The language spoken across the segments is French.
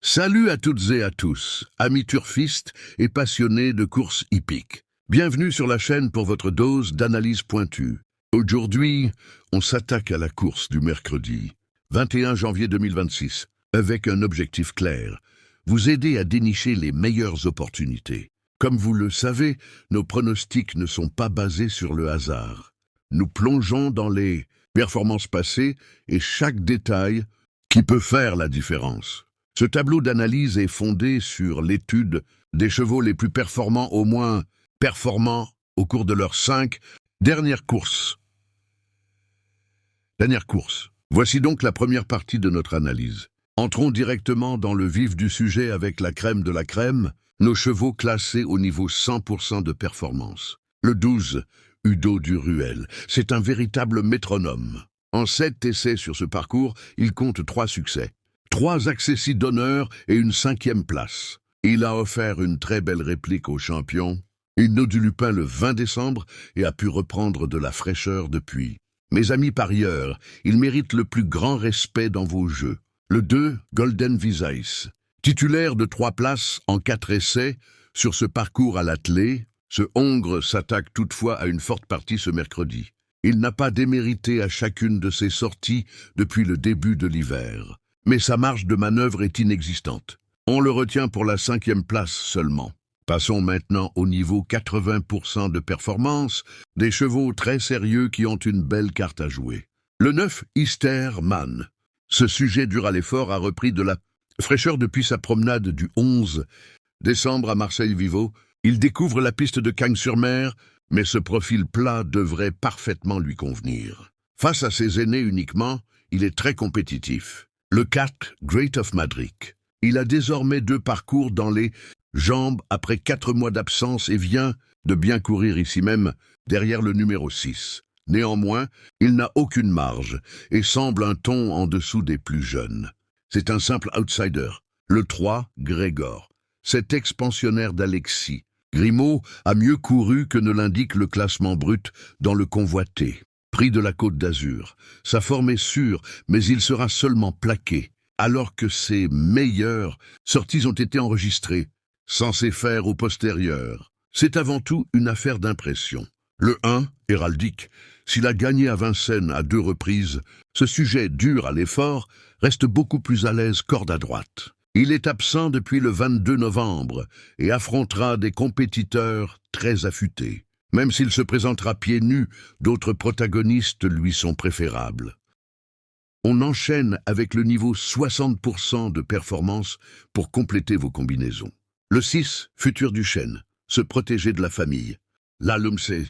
Salut à toutes et à tous, amis turfistes et passionnés de courses hippiques. Bienvenue sur la chaîne pour votre dose d'analyse pointue. Aujourd'hui, on s'attaque à la course du mercredi 21 janvier 2026 avec un objectif clair, vous aider à dénicher les meilleures opportunités. Comme vous le savez, nos pronostics ne sont pas basés sur le hasard. Nous plongeons dans les performances passées et chaque détail qui peut faire la différence. Ce tableau d'analyse est fondé sur l'étude des chevaux les plus performants, au moins performants, au cours de leurs 5 dernières courses. Voici donc la première partie de notre analyse. Entrons directement dans le vif du sujet avec la crème de la crème, nos chevaux classés au niveau 100% de performance. Le 12, Udo du Ruel, c'est un véritable métronome. En 7 essais sur ce parcours, il compte 3 succès. 3 accessis d'honneur et une 5e place. Il a offert une très belle réplique aux champions. Hino du Lupin le 20 décembre et a pu reprendre de la fraîcheur depuis. Mes amis parieurs, il mérite le plus grand respect dans vos jeux. Le 2, Golden Visais, titulaire de 3 places en 4 essais sur ce parcours à l'attelé, ce Hongre s'attaque toutefois à une forte partie ce mercredi. Il n'a pas démérité à chacune de ses sorties depuis le début de l'hiver. Mais sa marge de manœuvre est inexistante. On le retient pour la 5e place seulement. Passons maintenant au niveau 80% de performance, des chevaux très sérieux qui ont une belle carte à jouer. Le 9, Easter Man. Ce sujet dur à l'effort a repris de la fraîcheur depuis sa promenade du 11 décembre à Marseille-Vivo. Il découvre la piste de Cagnes-sur-Mer, mais ce profil plat devrait parfaitement lui convenir. Face à ses aînés uniquement, il est très compétitif. Le 4, Great of Madrid. Il a désormais 2 parcours dans les jambes après 4 mois d'absence et vient de bien courir ici même, derrière le numéro 6. Néanmoins, il n'a aucune marge et semble un ton en dessous des plus jeunes. C'est un simple outsider. Le 3, Grégor. Cet expansionnaire d'Alexis. Grimaud a mieux couru que ne l'indique le classement brut dans le convoité. Prix de la Côte d'Azur. Sa forme est sûre, mais il sera seulement plaqué, alors que ses meilleures sorties ont été enregistrées, censées faire au postérieur. C'est avant tout une affaire d'impression. Le 1, Héraldique, s'il a gagné à Vincennes à 2 reprises, ce sujet dur à l'effort reste beaucoup plus à l'aise corde à droite. Il est absent depuis le 22 novembre et affrontera des compétiteurs très affûtés. Même s'il se présentera pieds nus, d'autres protagonistes lui sont préférables. On enchaîne avec le niveau 60% de performance pour compléter vos combinaisons. Le 6, Futur du Chêne, se protéger de la famille. Là, l'homme s'est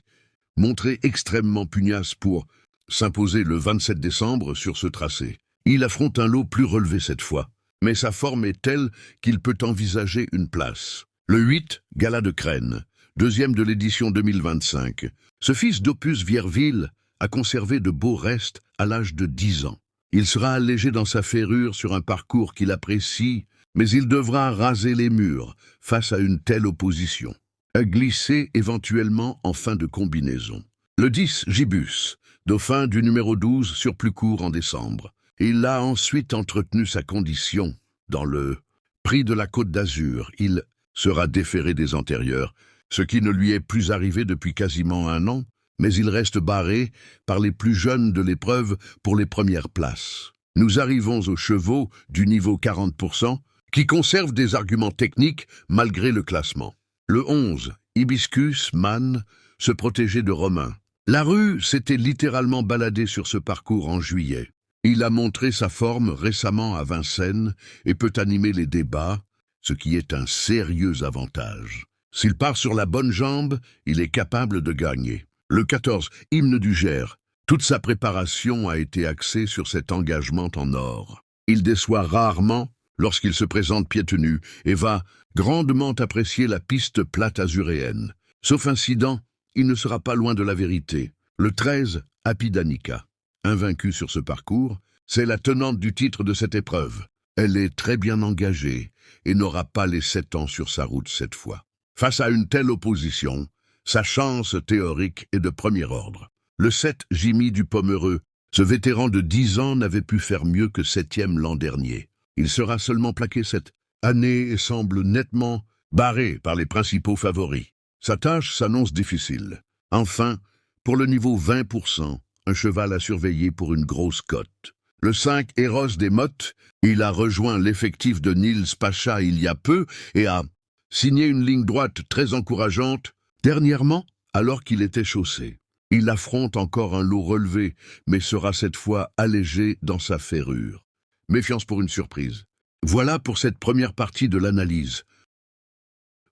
montré extrêmement pugnace pour s'imposer le 27 décembre sur ce tracé. Il affronte un lot plus relevé cette fois, mais sa forme est telle qu'il peut envisager une place. Le 8, Gala de Crène. 2e de l'édition 2025. Ce fils d'Opus Vierville a conservé de beaux restes à l'âge de 10 ans. Il sera allégé dans sa ferrure sur un parcours qu'il apprécie, mais il devra raser les murs face à une telle opposition. À glisser éventuellement en fin de combinaison. Le 10, Gibus, dauphin du numéro 12 sur plus court en décembre. Il a ensuite entretenu sa condition. Dans le prix de la Côte d'Azur, il sera déféré des antérieurs, ce qui ne lui est plus arrivé depuis quasiment 1 an, mais il reste barré par les plus jeunes de l'épreuve pour les premières places. Nous arrivons aux chevaux du niveau 40%, qui conservent des arguments techniques malgré le classement. Le 11, Hibiscus Man, se protéger de Romain. La rue s'était littéralement baladée sur ce parcours en juillet. Il a montré sa forme récemment à Vincennes et peut animer les débats, ce qui est un sérieux avantage. S'il part sur la bonne jambe, il est capable de gagner. Le 14, Hymne du Gers. Toute sa préparation a été axée sur cet engagement en or. Il déçoit rarement lorsqu'il se présente pieds nus et va grandement apprécier la piste plate azuréenne. Sauf incident, il ne sera pas loin de la vérité. Le 13, Happy Danica. Invaincue sur ce parcours, c'est la tenante du titre de cette épreuve. Elle est très bien engagée et n'aura pas les 7 ans sur sa route cette fois. Face à une telle opposition, sa chance théorique est de premier ordre. Le 7, Jimmy du Pomereux, ce vétéran de 10 ans n'avait pu faire mieux que 7e l'an dernier. Il sera seulement plaqué cette année semble nettement barrée par les principaux favoris. Sa tâche s'annonce difficile. Enfin, pour le niveau 20%, un cheval à surveiller pour une grosse cote. Le 5 Eros des Mottes, il a rejoint l'effectif de Nils Pacha il y a peu et a signé une ligne droite très encourageante, dernièrement alors qu'il était chaussé. Il affronte encore un lot relevé, mais sera cette fois allégé dans sa ferrure. Méfiance pour une surprise. Voilà pour cette première partie de l'analyse.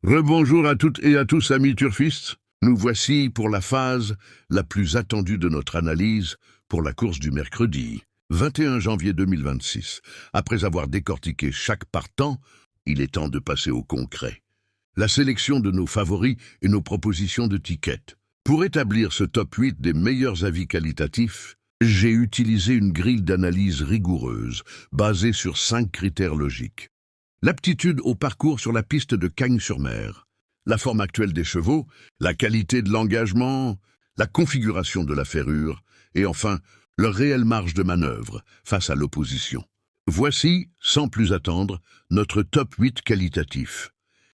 Rebonjour à toutes et à tous, amis turfistes. Nous voici pour la phase la plus attendue de notre analyse pour la course du mercredi, 21 janvier 2026. Après avoir décortiqué chaque partant, il est temps de passer au concret. La sélection de nos favoris et nos propositions de tickets. Pour établir ce top 8 des meilleurs avis qualitatifs, j'ai utilisé une grille d'analyse rigoureuse, basée sur 5 critères logiques. L'aptitude au parcours sur la piste de Cagnes-sur-Mer, la forme actuelle des chevaux, la qualité de l'engagement, la configuration de la ferrure, et enfin, leur réelle marge de manœuvre face à l'opposition. Voici, sans plus attendre, notre top 8 qualitatif.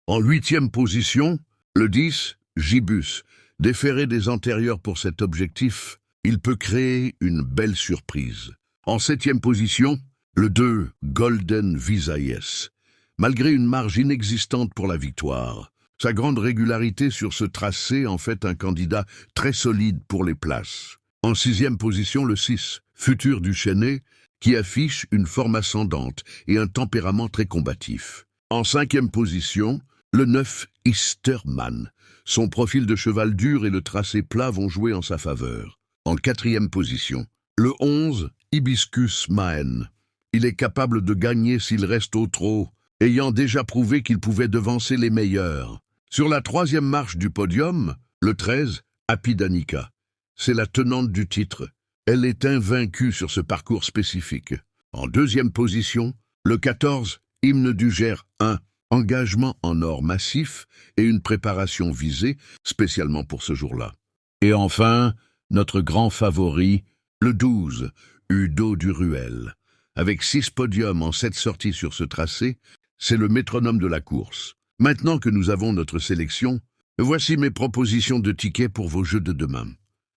En 8e position, le 10, Gibus. Déféré des antérieurs pour cet objectif, il peut créer une belle surprise. En 7e position, le 2, Golden Visayas. Malgré une marge inexistante pour la victoire, sa grande régularité sur ce tracé en fait un candidat très solide pour les places. En 6e position, le 6, Futur du Chêné, qui affiche une forme ascendante et un tempérament très combatif. En 5e position, le 9, Easterman. Son profil de cheval dur et le tracé plat vont jouer en sa faveur. En 4e position, le 11, Hibiscus Maen. Il est capable de gagner s'il reste au trot, ayant déjà prouvé qu'il pouvait devancer les meilleurs. Sur la 3e marche du podium, le 13, Apidanica. C'est la tenante du titre. Elle est invaincue sur ce parcours spécifique. En 2e position, le 14, Hymne du Gers 1. Engagement en or massif et une préparation visée spécialement pour ce jour-là. Et enfin, notre grand favori, le 12, Udo du Ruel. Avec 6 podiums en 7 sorties sur ce tracé, c'est le métronome de la course. Maintenant que nous avons notre sélection, voici mes propositions de tickets pour vos jeux de demain.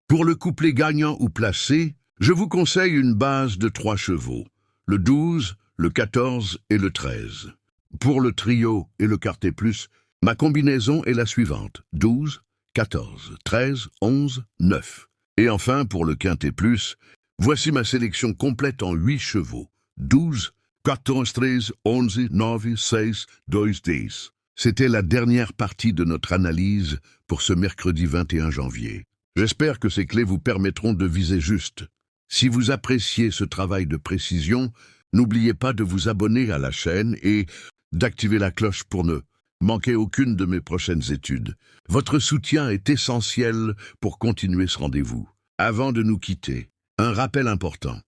Pour le couplet gagnant ou placé, je vous conseille une base de 3 chevaux, le 12, le 14 et le 13. Pour le trio et le quartet plus, ma combinaison est la suivante, 12, 14, 13, 11, 9. Et enfin, pour le quintet plus, voici ma sélection complète en 8 chevaux, 12, 14, 13, 11, 9, 16, 12, 10. C'était la dernière partie de notre analyse pour ce mercredi 21 janvier. J'espère que ces clés vous permettront de viser juste. Si vous appréciez ce travail de précision, n'oubliez pas de vous abonner à la chaîne et d'activer la cloche pour ne manquer aucune de mes prochaines études. Votre soutien est essentiel pour continuer ce rendez-vous. Avant de nous quitter, un rappel important.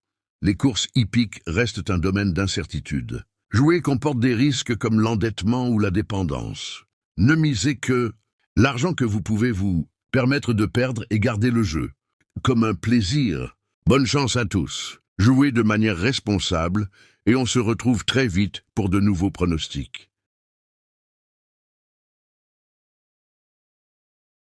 Les courses hippiques restent un domaine d'incertitude. Jouer comporte des risques comme l'endettement ou la dépendance. Ne misez que l'argent que vous pouvez vous permettre de perdre et garder le jeu. Comme un plaisir. Bonne chance à tous. Jouez de manière responsable et on se retrouve très vite pour de nouveaux pronostics.